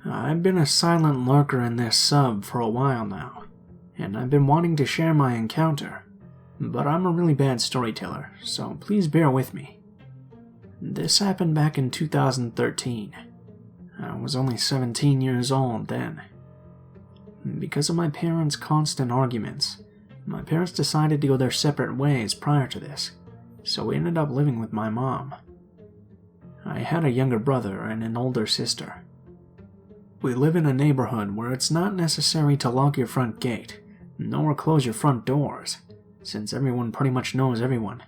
I've been a silent lurker in this sub for a while now, and I've been wanting to share my encounter, but I'm a really bad storyteller, so please bear with me. This happened back in 2013. I was only 17 years old then. Because of my parents' constant arguments, my parents decided to go their separate ways prior to this, so we ended up living with my mom. I had a younger brother and an older sister. We live in a neighborhood where it's not necessary to lock your front gate, nor close your front doors, since everyone pretty much knows everyone.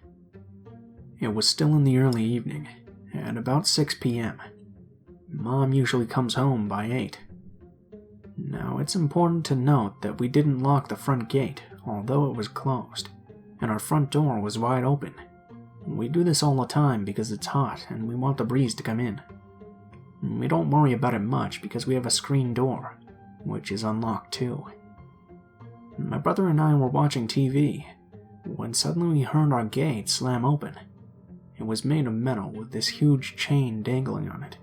It was still in the early evening, at about 6 p.m. Mom usually comes home by 8. Now, it's important to note that we didn't lock the front gate, although it was closed, and our front door was wide open. We do this all the time because it's hot and we want the breeze to come in. We don't worry about it much because we have a screen door, which is unlocked too. My brother and I were watching TV when suddenly we heard our gate slam open. It was made of metal with this huge chain dangling on it.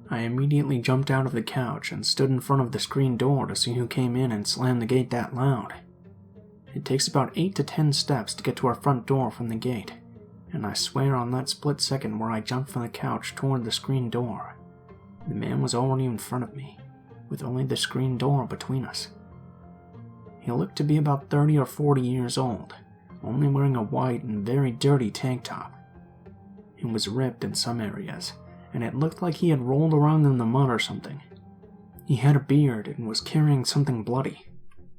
I immediately jumped out of the couch and stood in front of the screen door to see who came in and slammed the gate that loud. It takes about 8 to 10 steps to get to our front door from the gate, and I swear on that split second where I jumped from the couch toward the screen door, the man was already in front of me, with only the screen door between us. He looked to be about 30 or 40 years old, only wearing a white and very dirty tank top. It was ripped in some areas, and it looked like he had rolled around in the mud or something. He had a beard and was carrying something bloody.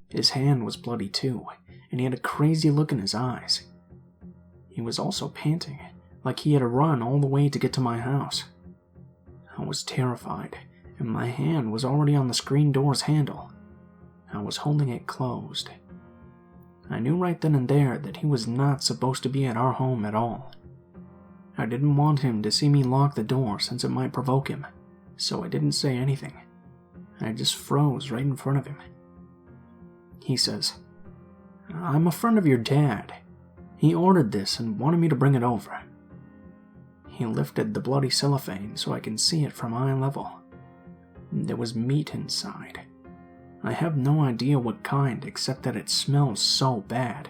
His hand was bloody too, and he had a crazy look in his eyes. He was also panting, like he had to run all the way to get to my house. I was terrified, and my hand was already on the screen door's handle. I was holding it closed. I knew right then and there that he was not supposed to be at our home at all. I didn't want him to see me lock the door since it might provoke him, so I didn't say anything. I just froze right in front of him. He says, "I'm a friend of your dad. He ordered this and wanted me to bring it over." He lifted the bloody cellophane so I can see it from eye level. There was meat inside. I have no idea what kind except that it smells so bad.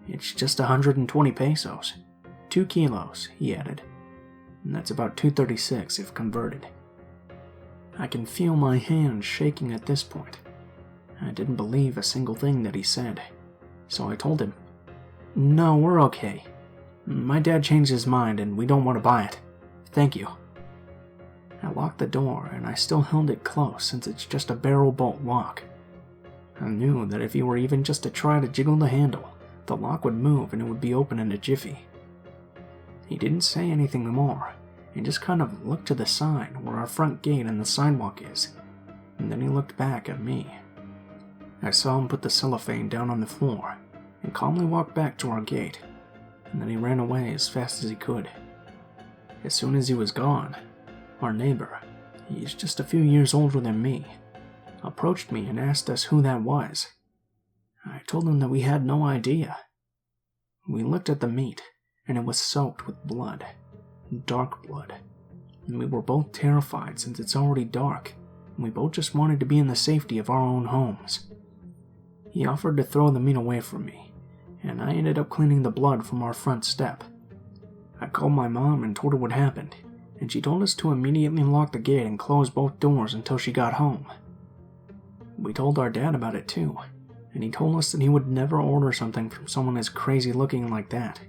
"It's just 120 pesos. 2 kilos, he added. And that's about $2.36 if converted. I can feel my hands shaking at this point. I didn't believe a single thing that he said, so I told him, "No, we're okay. My dad changed his mind and we don't want to buy it. Thank you." I locked the door and I still held it close since it's just a barrel bolt lock. I knew that if he were even just to try to jiggle the handle, the lock would move and it would be open in a jiffy. He didn't say anything more, and just kind of looked to the side where our front gate and the sidewalk is, and then he looked back at me. I saw him put the cellophane down on the floor, and calmly walk back to our gate, and then he ran away as fast as he could. As soon as he was gone, our neighbor, he's just a few years older than me, approached me and asked us who that was. I told him that we had no idea. We looked at the meat, and it was soaked with blood, dark blood, and we were both terrified since it's already dark, and we both just wanted to be in the safety of our own homes. He offered to throw the meat away from me, and I ended up cleaning the blood from our front step. I called my mom and told her what happened, and she told us to immediately lock the gate and close both doors until she got home. We told our dad about it too, and he told us that he would never order something from someone as crazy looking like that.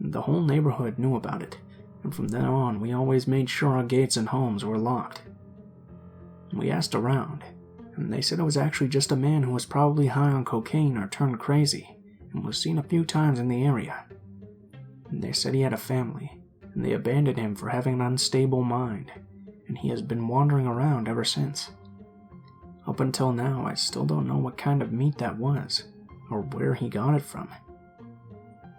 The whole neighborhood knew about it, and from then on we always made sure our gates and homes were locked. We asked around, and they said it was actually just a man who was probably high on cocaine or turned crazy, and was seen a few times in the area. They said he had a family, and they abandoned him for having an unstable mind, and he has been wandering around ever since. Up until now, I still don't know what kind of meat that was, or where he got it from.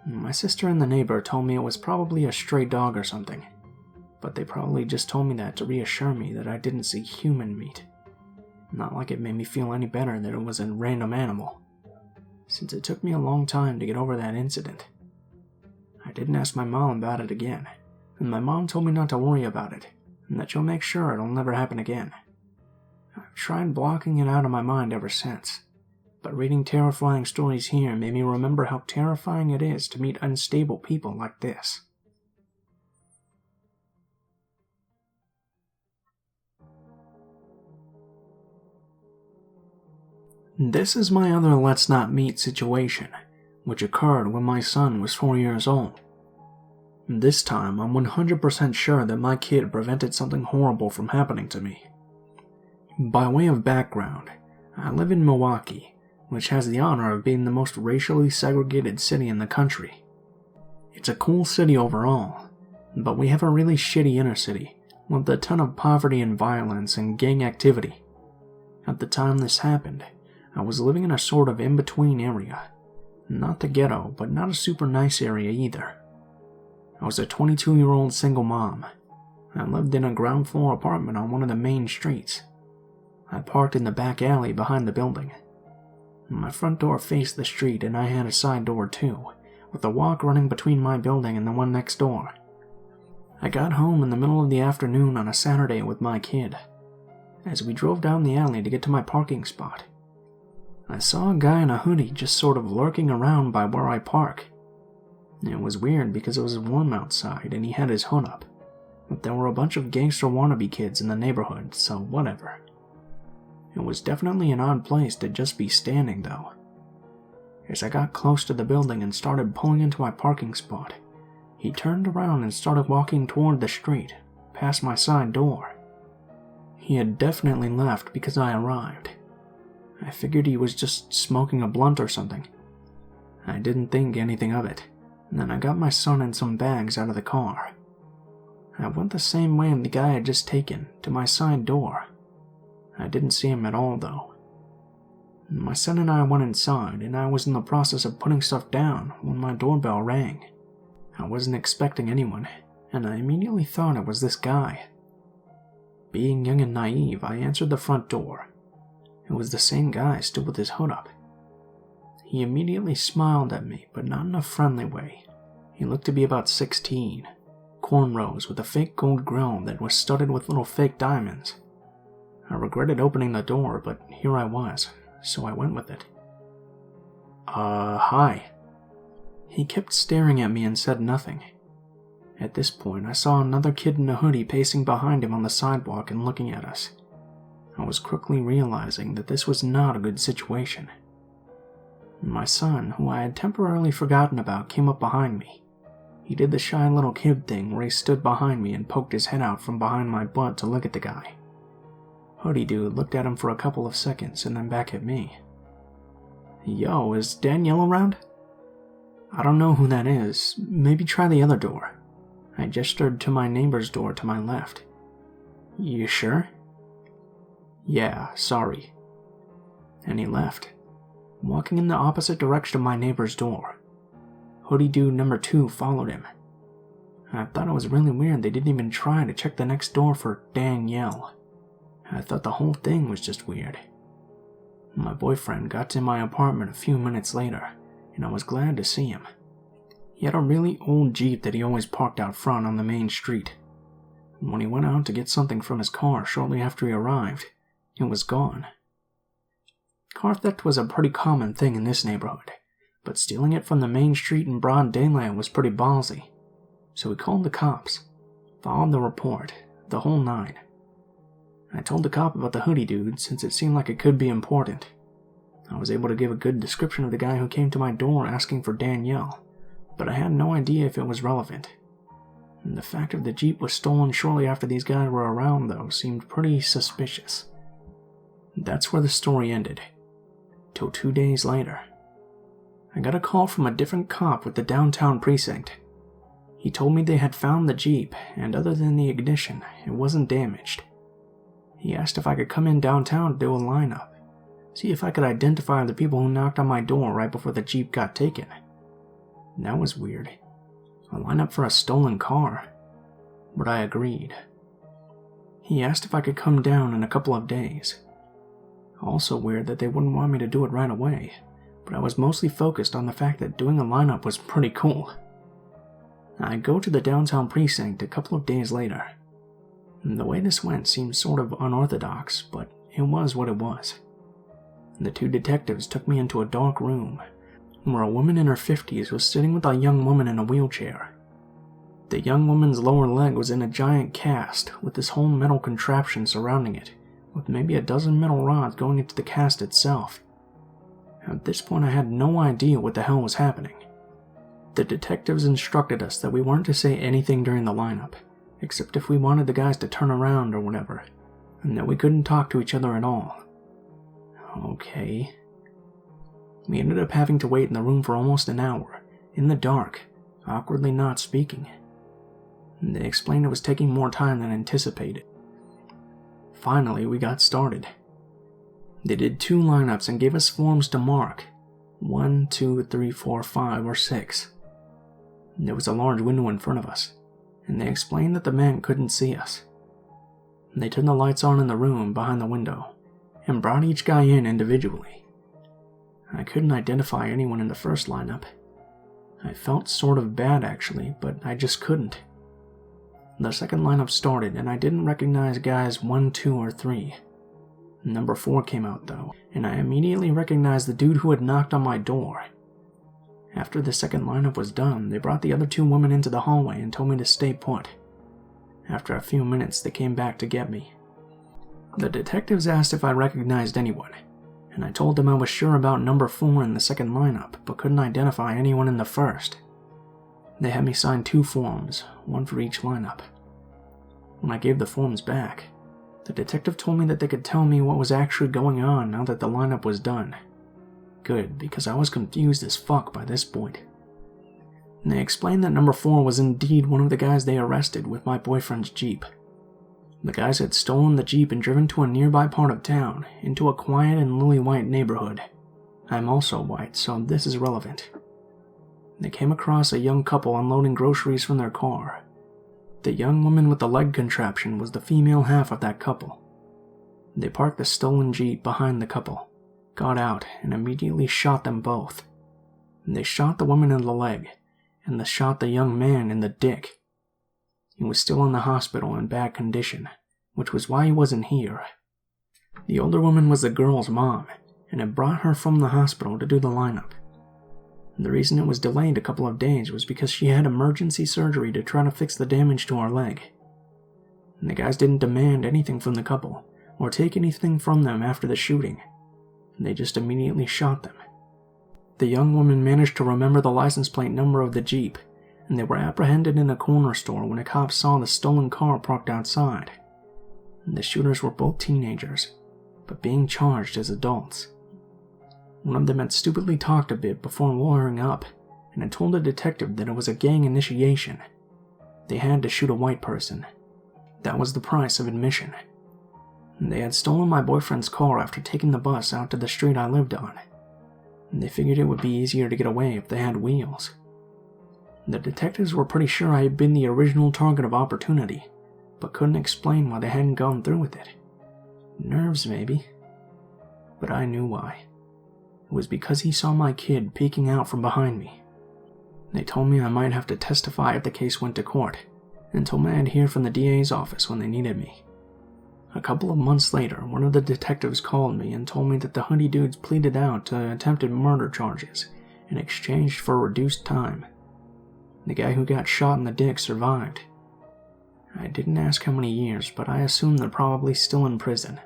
My sister and the neighbor told me it was probably a stray dog or something, but they probably just told me that to reassure me that I didn't see human meat. Not like it made me feel any better that it was a random animal, since it took me a long time to get over that incident. I didn't ask my mom about it again, and my mom told me not to worry about it, and that you'll make sure it'll never happen again. I've tried blocking it out of my mind ever since, but reading terrifying stories here made me remember how terrifying it is to meet unstable people like this. This is my other let's not meet situation, which occurred when my son was 4 years old. This time, I'm 100% sure that my kid prevented something horrible from happening to me. By way of background, I live in Milwaukee, which has the honor of being the most racially segregated city in the country. It's a cool city overall, but we have a really shitty inner city with a ton of poverty and violence and gang activity. At the time this happened, I was living in a sort of in-between area. Not the ghetto, but not a super nice area either. I was a 22-year-old single mom. I lived in a ground floor apartment on one of the main streets. I parked in the back alley behind the building. My front door faced the street and I had a side door too, with a walk running between my building and the one next door. I got home in the middle of the afternoon on a Saturday with my kid. As we drove down the alley to get to my parking spot, I saw a guy in a hoodie just sort of lurking around by where I park. It was weird because it was warm outside and he had his hood up, but there were a bunch of gangster wannabe kids in the neighborhood, so whatever. It was definitely an odd place to just be standing though. As I got close to the building and started pulling into my parking spot, he turned around and started walking toward the street, past my side door. He had definitely left because I arrived. I figured he was just smoking a blunt or something. I didn't think anything of it, and then I got my son and some bags out of the car. I went the same way the guy had just taken, to my side door. I didn't see him at all though. My son and I went inside, and I was in the process of putting stuff down when my doorbell rang. I wasn't expecting anyone, and I immediately thought it was this guy. Being young and naive, I answered the front door. It was the same guy, still with his hood up. He immediately smiled at me, but not in a friendly way. He looked to be about 16, cornrows with a fake gold grill that was studded with little fake diamonds. I regretted opening the door, but here I was, so I went with it. Hi. He kept staring at me and said nothing. At this point, I saw another kid in a hoodie pacing behind him on the sidewalk and looking at us. I was quickly realizing that this was not a good situation. My son, who I had temporarily forgotten about, came up behind me. He did the shy little kid thing where he stood behind me and poked his head out from behind my butt to look at the guy. Hoodie dude looked at him for a couple of seconds and then back at me. Yo, is Danielle around? I don't know who that is. Maybe try the other door. I gestured to my neighbor's door to my left. You sure? Yeah, sorry. And he left, walking in the opposite direction of my neighbor's door. Hoodie dude number 2 followed him. I thought it was really weird they didn't even try to check the next door for Danielle. I thought the whole thing was just weird. My boyfriend got to my apartment a few minutes later, and I was glad to see him. He had a really old Jeep that he always parked out front on the main street. When he went out to get something from his car shortly after he arrived, it was gone. Car theft was a pretty common thing in this neighborhood, but stealing it from the main street in broad daylight was pretty ballsy. So we called the cops, filed the report, the whole nine. I told the cop about the hoodie dude since it seemed like it could be important. I was able to give a good description of the guy who came to my door asking for Danielle, but I had no idea if it was relevant. And the fact that the Jeep was stolen shortly after these guys were around, though, seemed pretty suspicious. That's where the story ended. Till 2 days later, I got a call from a different cop with the downtown precinct. He told me they had found the Jeep, and other than the ignition, it wasn't damaged. He asked if I could come in downtown to do a lineup, see if I could identify the people who knocked on my door right before the Jeep got taken. That was weird. A lineup for a stolen car. But I agreed. He asked if I could come down in a couple of days. Also weird that they wouldn't want me to do it right away, but I was mostly focused on the fact that doing a lineup was pretty cool. I go to the downtown precinct a couple of days later. The way this went seemed sort of unorthodox, but it was what it was. The two detectives took me into a dark room, where a woman in her 50s was sitting with a young woman in a wheelchair. The young woman's lower leg was in a giant cast, with this whole metal contraption surrounding it, with maybe a dozen metal rods going into the cast itself. At this point I had no idea what the hell was happening. The detectives instructed us that we weren't to say anything during the lineup, except if we wanted the guys to turn around or whatever, and that we couldn't talk to each other at all. Okay. We ended up having to wait in the room for almost an hour, in the dark, awkwardly not speaking. They explained it was taking more time than anticipated. Finally, we got started. They did 2 lineups and gave us forms to mark. 1, 2, 3, 4, 5, or 6. There was a large window in front of us, and they explained that the man couldn't see us. They turned the lights on in the room behind the window, and brought each guy in individually. I couldn't identify anyone in the first lineup. I felt sort of bad actually, but I just couldn't. The second lineup started, and I didn't recognize guys 1, 2, or 3. Number 4 came out though, and I immediately recognized the dude who had knocked on my door. After the second lineup was done, they brought the other 2 women into the hallway and told me to stay put. After a few minutes, they came back to get me. The detectives asked if I recognized anyone, and I told them I was sure about number 4 in the second lineup, but couldn't identify anyone in the first. They had me sign 2 forms, 1 for each lineup. When I gave the forms back, the detective told me that they could tell me what was actually going on now that the lineup was done. Good, because I was confused as fuck by this point. They explained that number 4 was indeed one of the guys they arrested with my boyfriend's Jeep. The guys had stolen the Jeep and driven to a nearby part of town, into a quiet and lily-white neighborhood. I'm also white, so this is relevant. They came across a young couple unloading groceries from their car. The young woman with the leg contraption was the female half of that couple. They parked the stolen Jeep behind the couple, got out, and immediately shot them both. They shot the woman in the leg, and they shot the young man in the dick. He was still in the hospital in bad condition, which was why he wasn't here. The older woman was the girl's mom, and had brought her from the hospital to do the lineup. The reason it was delayed a couple of days was because she had emergency surgery to try to fix the damage to her leg. And the guys didn't demand anything from the couple, or take anything from them after the shooting. They just immediately shot them. The young woman managed to remember the license plate number of the Jeep, and they were apprehended in a corner store when a cop saw the stolen car parked outside. The shooters were both teenagers, but being charged as adults. One of them had stupidly talked a bit before lawyering up, and had told a detective that it was a gang initiation. They had to shoot a white person. That was the price of admission. They had stolen my boyfriend's car after taking the bus out to the street I lived on. They figured it would be easier to get away if they had wheels. The detectives were pretty sure I had been the original target of opportunity, but couldn't explain why they hadn't gone through with it. Nerves, maybe. But I knew why. It was because he saw my kid peeking out from behind me. They told me I might have to testify if the case went to court, and told me I'd hear from the DA's office when they needed me. A couple of months later, one of the detectives called me and told me that the hoodie dudes pleaded out to attempted murder charges in exchange for reduced time. The guy who got shot in the dick survived. I didn't ask how many years, but I assumed they're probably still in prison.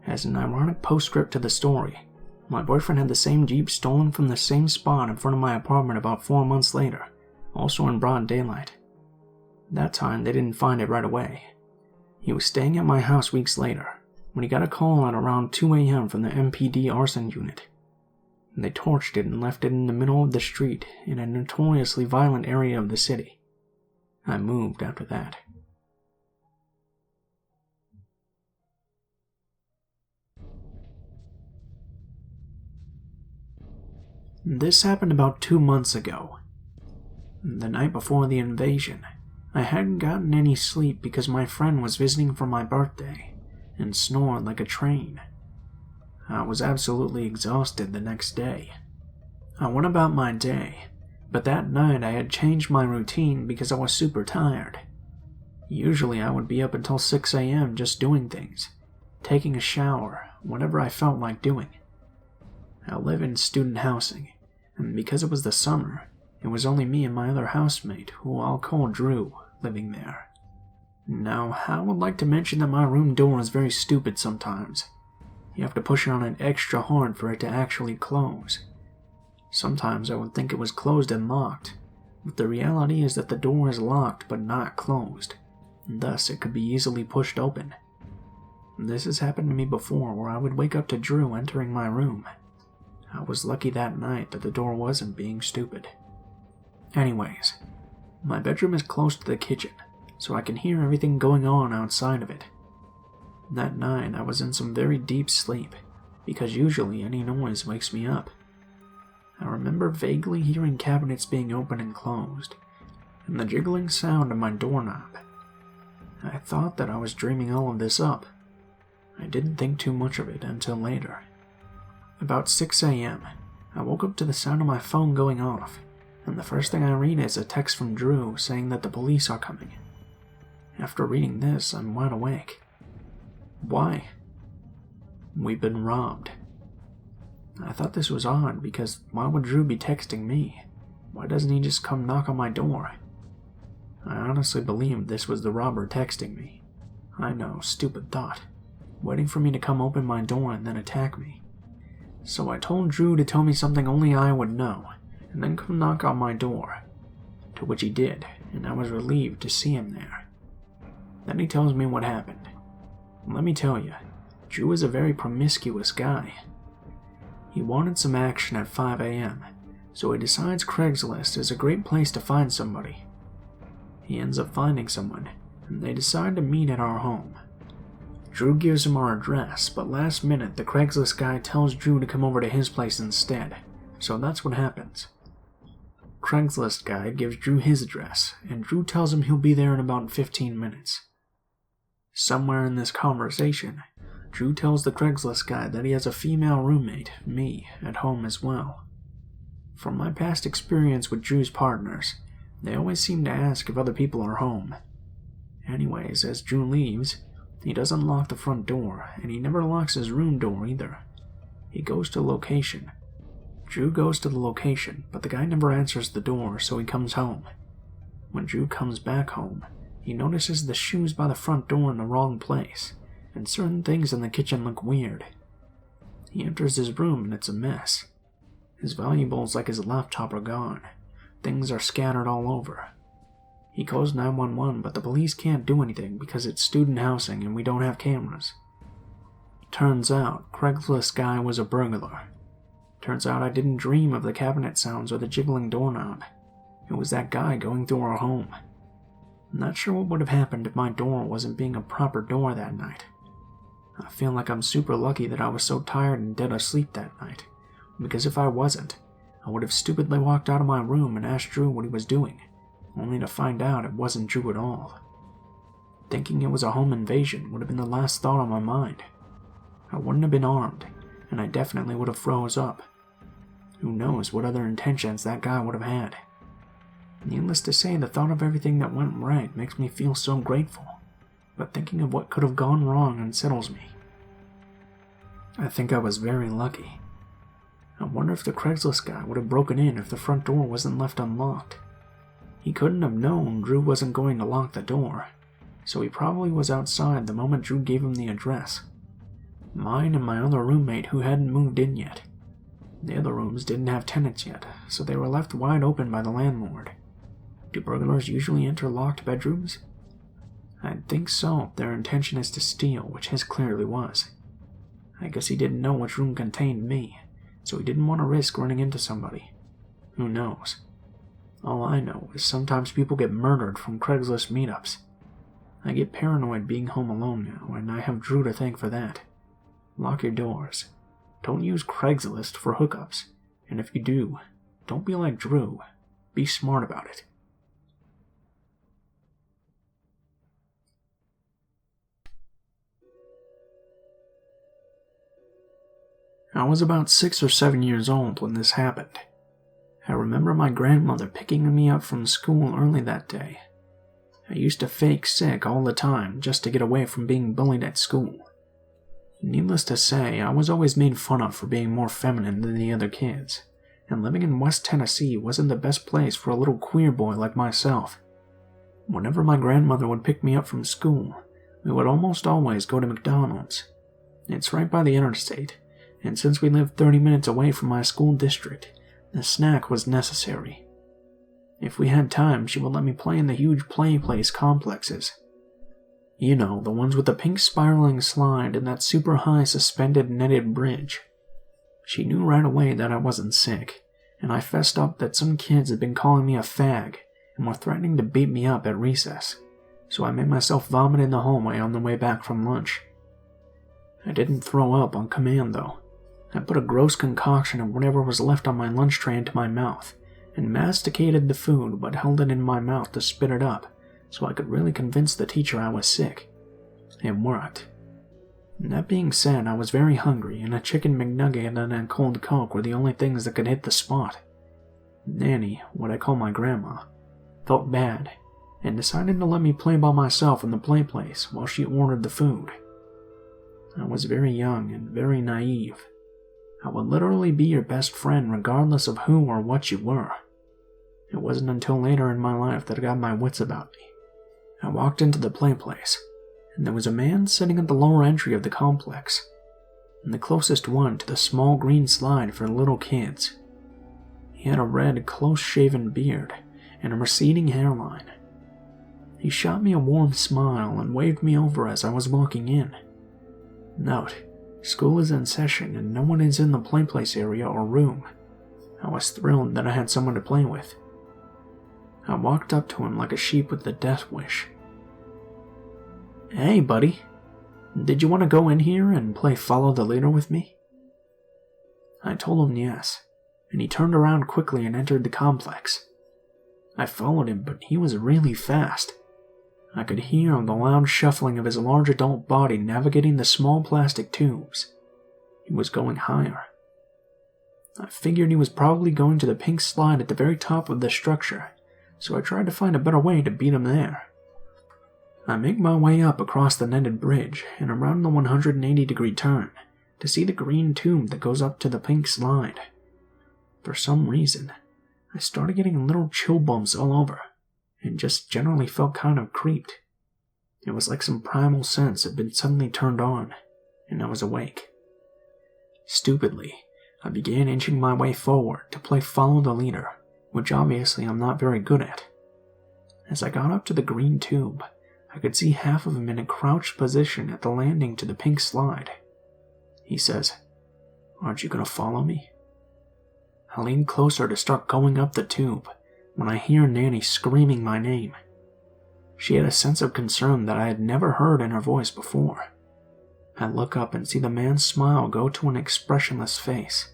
As an ironic postscript to the story, my boyfriend had the same Jeep stolen from the same spot in front of my apartment about 4 months later, also in broad daylight. That time, they didn't find it right away. He was staying at my house weeks later, when he got a call at around 2 a.m. from the MPD arson unit. They torched it and left it in the middle of the street in a notoriously violent area of the city. I moved after that. This happened about 2 months ago. The night before the invasion, I hadn't gotten any sleep because my friend was visiting for my birthday and snored like a train. I was absolutely exhausted the next day. I went about my day, but that night I had changed my routine because I was super tired. Usually I would be up until 6 a.m. just doing things, taking a shower, whatever I felt like doing. I live in student housing, and because it was the summer, it was only me and my other housemate, who I'll call Drew, living there. Now, I would like to mention that my room door is very stupid sometimes. You have to push on it extra hard for it to actually close. Sometimes I would think it was closed and locked, but the reality is that the door is locked but not closed, and thus it could be easily pushed open. This has happened to me before, where I would wake up to Drew entering my room. I was lucky that night that the door wasn't being stupid. Anyways, my bedroom is close to the kitchen, so I can hear everything going on outside of it. That night I was in some very deep sleep, because usually any noise wakes me up. I remember vaguely hearing cabinets being opened and closed, and the jiggling sound of my doorknob. I thought that I was dreaming all of this up. I didn't think too much of it until later. About 6 a.m., I woke up to the sound of my phone going off, and the first thing I read is a text from Drew saying that the police are coming. After reading this, I'm wide awake. Why? We've been robbed. I thought this was odd because why would Drew be texting me? Why doesn't he just come knock on my door? I honestly believed this was the robber texting me. I know, stupid thought. Waiting for me to come open my door and then attack me. So I told Drew to tell me something only I would know, and then come knock on my door. To which he did, and I was relieved to see him there. Then he tells me what happened. Let me tell you, Drew is a very promiscuous guy. He wanted some action at 5 a.m., so he decides Craigslist is a great place to find somebody. He ends up finding someone, and they decide to meet at our home. Drew gives him our address, but last minute the Craigslist guy tells Drew to come over to his place instead, so that's what happens. Craigslist guy gives Drew his address, and Drew tells him he'll be there in about 15 minutes. Somewhere in this conversation, Drew tells the Craigslist guy that he has a female roommate, me, at home as well. From my past experience with Drew's partners, they always seem to ask if other people are home. Anyways, as Drew leaves, he doesn't lock the front door, and he never locks his room door either. He goes to location. Drew goes to the location, but the guy never answers the door, so he comes home. When Drew comes back home, he notices the shoes by the front door in the wrong place, and certain things in the kitchen look weird. He enters his room and it's a mess. His valuables like his laptop are gone. Things are scattered all over. He calls 911, but the police can't do anything because it's student housing and we don't have cameras. Turns out, Craigslist guy was a burglar. Turns out I didn't dream of the cabinet sounds or the jiggling doorknob. It was that guy going through our home. I'm not sure what would have happened if my door wasn't being a proper door that night. I feel like I'm super lucky that I was so tired and dead asleep that night, because if I wasn't, I would have stupidly walked out of my room and asked Drew what he was doing, only to find out it wasn't Drew at all. Thinking it was a home invasion would have been the last thought on my mind. I wouldn't have been armed, and I definitely would have froze up. Who knows what other intentions that guy would have had. Needless to say, the thought of everything that went right makes me feel so grateful, but thinking of what could have gone wrong unsettles me. I think I was very lucky. I wonder if the Craigslist guy would have broken in if the front door wasn't left unlocked. He couldn't have known Drew wasn't going to lock the door, so he probably was outside the moment Drew gave him the address. Mine and my other roommate who hadn't moved in yet. The other rooms didn't have tenants yet, so they were left wide open by the landlord. Do burglars usually enter locked bedrooms? I'd think so if their intention is to steal, which his clearly was. I guess he didn't know which room contained me, so he didn't want to risk running into somebody. Who knows? All I know is sometimes people get murdered from Craigslist meetups. I get paranoid being home alone now, and I have Drew to thank for that. Lock your doors. Don't use Craigslist for hookups, and if you do, don't be like Drew. Be smart about it. I was about 6 or 7 years old when this happened. I remember my grandmother picking me up from school early that day. I used to fake sick all the time just to get away from being bullied at school. Needless to say, I was always made fun of for being more feminine than the other kids, and living in West Tennessee wasn't the best place for a little queer boy like myself. Whenever my grandmother would pick me up from school, we would almost always go to McDonald's. It's right by the interstate, and since we lived 30 minutes away from my school district, the snack was necessary. If we had time, she would let me play in the huge play place complexes. You know, the ones with the pink spiraling slide and that super high suspended netted bridge. She knew right away that I wasn't sick, and I fessed up that some kids had been calling me a fag and were threatening to beat me up at recess, so I made myself vomit in the hallway on the way back from lunch. I didn't throw up on command, though. I put a gross concoction of whatever was left on my lunch tray into my mouth, and masticated the food but held it in my mouth to spit it up, so I could really convince the teacher I was sick. It worked. That being said, I was very hungry, and a chicken McNugget and a cold Coke were the only things that could hit the spot. Nanny, what I call my grandma, felt bad, and decided to let me play by myself in the play place while she ordered the food. I was very young and very naive. I would literally be your best friend regardless of who or what you were. It wasn't until later in my life that I got my wits about me. I walked into the play place, and there was a man sitting at the lower entry of the complex, and the closest one to the small green slide for little kids. He had a red, close-shaven beard and a receding hairline. He shot me a warm smile and waved me over as I was walking in. Note: school is in session and no one is in the play place area or room. I was thrilled that I had someone to play with. I walked up to him like a sheep with a death wish. "Hey, buddy. Did you want to go in here and play follow the leader with me?" I told him yes, and he turned around quickly and entered the complex. I followed him, but he was really fast. I could hear the loud shuffling of his large adult body navigating the small plastic tubes. He was going higher. I figured he was probably going to the pink slide at the very top of the structure, so I tried to find a better way to beat him there. I make my way up across the netted bridge and around the 180-degree turn to see the green tube that goes up to the pink slide. For some reason, I started getting little chill bumps all over, and just generally felt kind of creeped. It was like some primal sense had been suddenly turned on, and I was awake. Stupidly, I began inching my way forward to play follow the leader, which obviously I'm not very good at. As I got up to the green tube, I could see half of him in a crouched position at the landing to the pink slide. He says, "Aren't you gonna follow me?" I lean closer to start going up the tube when I hear Nanny screaming my name. She had a sense of concern that I had never heard in her voice before. I look up and see the man's smile go to an expressionless face.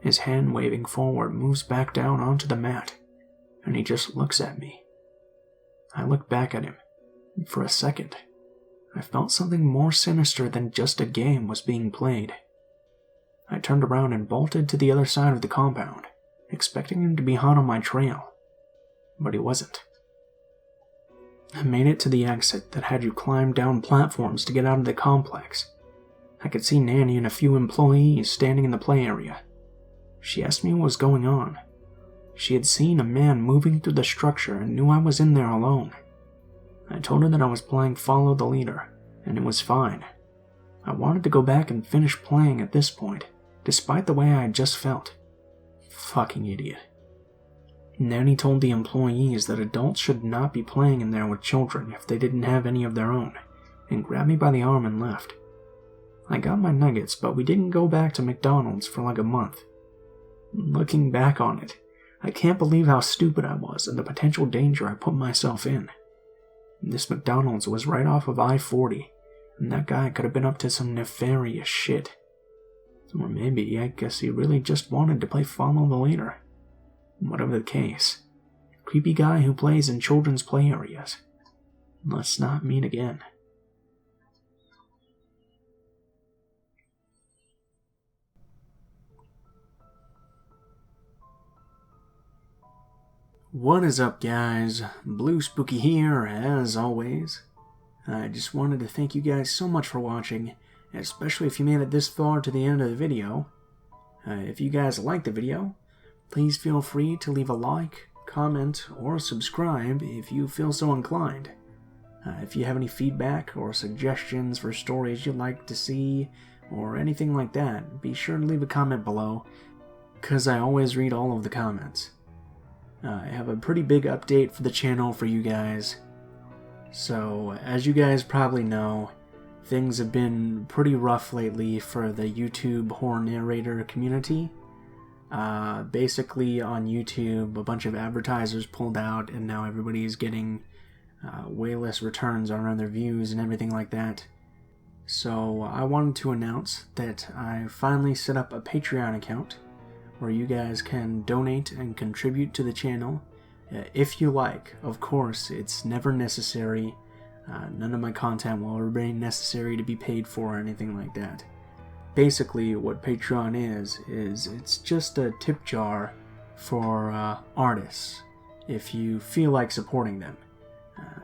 His hand waving forward moves back down onto the mat, and he just looks at me. I look back at him, and for a second, I felt something more sinister than just a game was being played. I turned around and bolted to the other side of the compound, expecting him to be hot on my trail. But he wasn't. I made it to the exit that had you climb down platforms to get out of the complex. I could see Nanny and a few employees standing in the play area. She asked me what was going on. She had seen a man moving through the structure and knew I was in there alone. I told her that I was playing follow the leader, and it was fine. I wanted to go back and finish playing at this point, despite the way I had just felt. Fucking idiot. Nanny told the employees that adults should not be playing in there with children if they didn't have any of their own, and grabbed me by the arm and left. I got my nuggets, but we didn't go back to McDonald's for like a month. Looking back on it, I can't believe how stupid I was and the potential danger I put myself in. This McDonald's was right off of I-40, and that guy could have been up to some nefarious shit. Or maybe, I guess he really just wanted to play follow the leader. Whatever the case, creepy guy who plays in children's play areas. Let's not meet again. What is up, guys? Blue Spooky here, as always. I just wanted to thank you guys so much for watching, especially if you made it this far to the end of the video. If you guys like the video, please feel free to leave a like, comment, or subscribe if you feel so inclined. If you have any feedback or suggestions for stories you'd like to see, or anything like that, be sure to leave a comment below, because I always read all of the comments. I have a pretty big update for the channel for you guys. So, as you guys probably know, things have been pretty rough lately for the YouTube horror narrator community. Basically, on YouTube, a bunch of advertisers pulled out, and now everybody is getting way less returns on their views and everything like that. So, I wanted to announce that I finally set up a Patreon account where you guys can donate and contribute to the channel if you like. Of course, it's never necessary. None of my content will ever be necessary to be paid for or anything like that. Basically, what Patreon is it's just a tip jar for artists if you feel like supporting them.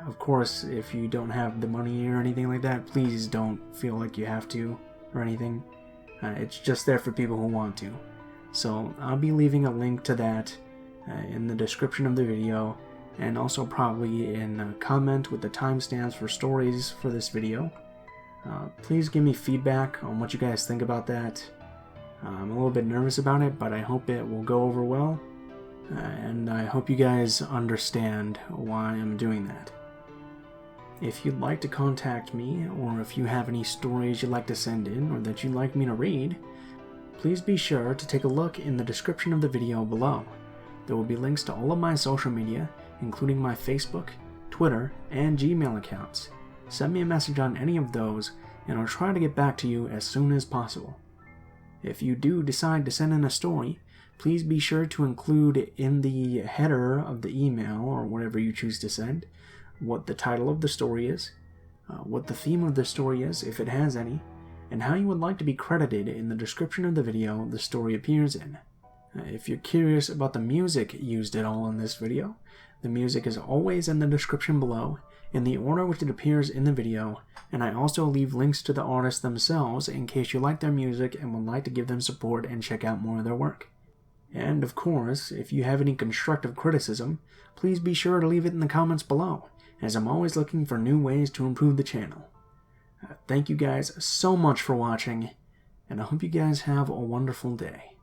Of course, if you don't have the money or anything like that, please don't feel like you have to or anything. It's just there for people who want to. So I'll be leaving a link to that in the description of the video, and also probably in a comment with the timestamps for stories for this video. Please give me feedback on what you guys think about that. I'm a little bit nervous about it, but I hope it will go over well, and I hope you guys understand why I'm doing that. If you'd like to contact me, or if you have any stories you'd like to send in or that you'd like me to read, please be sure to take a look in the description of the video below. There will be links to all of my social media, including my Facebook, Twitter, and Gmail accounts. Send me a message on any of those, and I'll try to get back to you as soon as possible. If you do decide to send in a story, please be sure to include in the header of the email, or whatever you choose to send, what the title of the story is, what the theme of the story is, if it has any, and how you would like to be credited in the description of the video the story appears in. If you're curious about the music used at all in this video, the music is always in the description below, in the order which it appears in the video, and I also leave links to the artists themselves in case you like their music and would like to give them support and check out more of their work. And of course, if you have any constructive criticism, please be sure to leave it in the comments below, as I'm always looking for new ways to improve the channel. Thank you guys so much for watching, and I hope you guys have a wonderful day.